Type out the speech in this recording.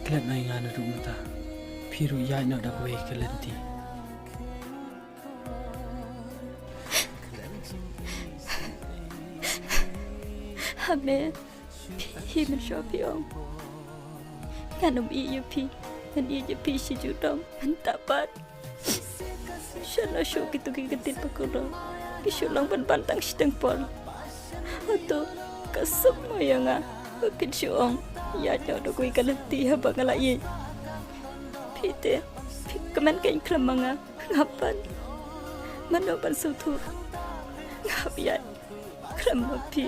Kelat na ingana rumata. Piru yai na dak wei kelenti. Hame,พี่มันชอบพี่องงานนมอีอยู่พี่มันอีอยู่พี่si judongมันdapatฉันเอาshow gitu gigitin pakulo kisulang pantang sidang pol atau kasap mo yang bakit siong ya nyaw do koy kalenti habang alai pite kaman kain klamanga ngapan manoban sutu ngapian klamapi